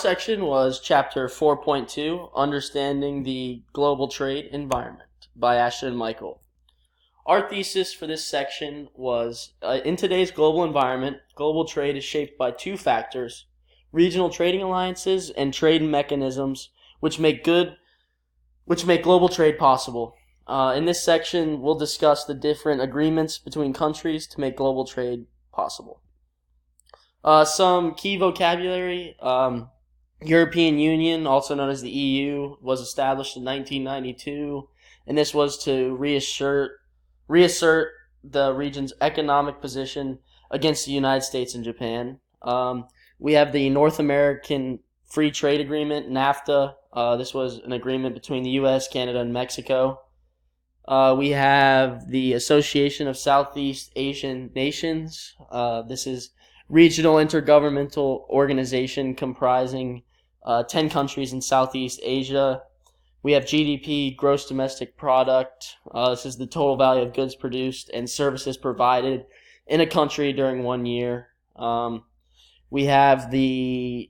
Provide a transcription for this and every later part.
section was Chapter 4.2, Understanding the Global Trade Environment by Ashton and Michael. Our thesis for this section was, in today's global environment, global trade is shaped by two factors: regional trading alliances and trade mechanisms, which make global trade possible. In this section, we'll discuss the different agreements between countries to make global trade possible. Some key vocabulary. European Union, also known as the EU, was established in 1992, and this was to reassert the region's economic position against the United States and Japan. We have the North American Free Trade Agreement, NAFTA. This was an agreement between the U.S., Canada, and Mexico. We have the Association of Southeast Asian Nations. This is regional intergovernmental organization comprising 10 countries in Southeast Asia. We have GDP, gross domestic product. This is the total value of goods produced and services provided in a country during 1 year. We have the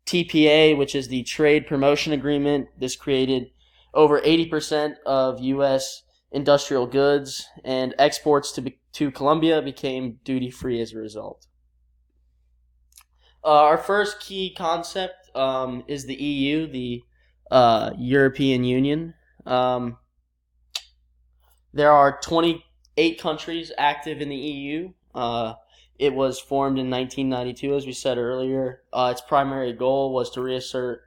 TPA, which is the Trade Promotion Agreement. This created over 80% of U.S. industrial goods, and exports to Colombia became duty-free as a result. Our first key concept is the EU, the European Union. There are 28 countries active in the EU. It was formed in 1992, as we said earlier. Its primary goal was to reassert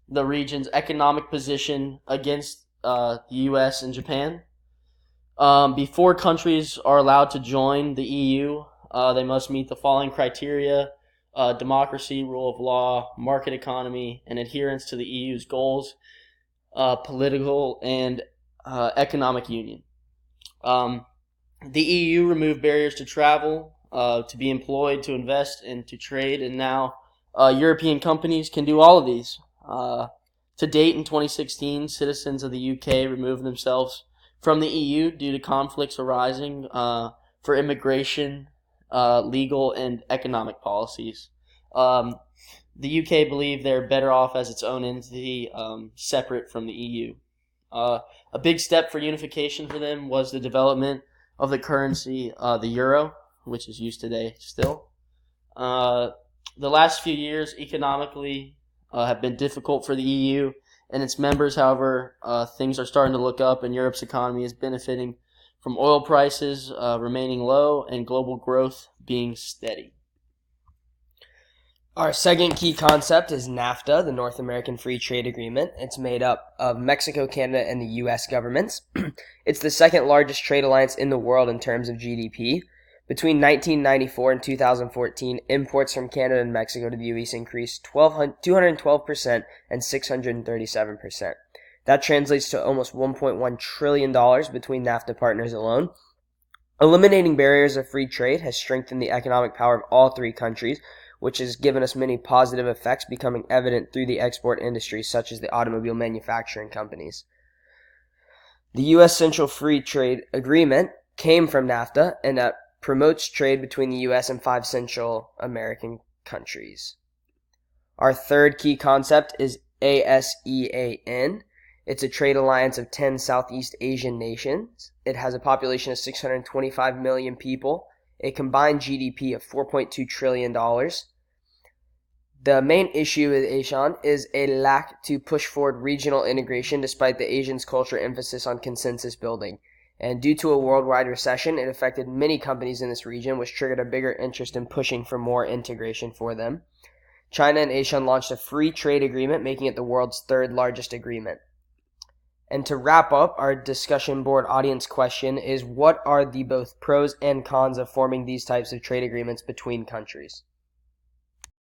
the region's economic position against the U.S. and Japan. Before countries are allowed to join the EU, they must meet the following criteria: democracy, rule of law, market economy, and adherence to the EU's goals, political and economic union. The EU removed barriers to travel, to be employed, to invest, and to trade, and now European companies can do all of these. To date, in 2016, citizens of the UK removed themselves from the EU due to conflicts arising for immigration, legal, and economic policies. The UK believe they're better off as its own entity, separate from the EU. A big step for unification for them was the development of the currency, the euro, which is used today still. The last few years economically have been difficult for the EU and its members. However, things are starting to look up, and Europe's economy is benefiting from oil prices remaining low and global growth being steady. Our second key concept is NAFTA, the North American Free Trade Agreement. It's made up of Mexico, Canada, and the U.S. governments. It's the second largest trade alliance in the world in terms of GDP. Between 1994 and 2014, imports from Canada and Mexico to the U.S. increased 212% and 637%. That translates to almost $1.1 trillion between NAFTA partners alone. Eliminating barriers of free trade has strengthened the economic power of all three countries, which has given us many positive effects becoming evident through the export industries, such as the automobile manufacturing companies. The U.S. Central Free Trade Agreement came from NAFTA, and that promotes trade between the U.S. and 5 Central American countries. Our third key concept is ASEAN. It's a trade alliance of 10 Southeast Asian nations. It has a population of 625 million people, a combined GDP of $4.2 trillion. The main issue with ASEAN is a lack to push forward regional integration despite the Asians' culture emphasis on consensus building. And due to a worldwide recession, it affected many companies in this region, which triggered a bigger interest in pushing for more integration for them. China and ASEAN launched a free trade agreement, making it the world's third largest agreement. And to wrap up, our discussion board audience question is: what are the both pros and cons of forming these types of trade agreements between countries?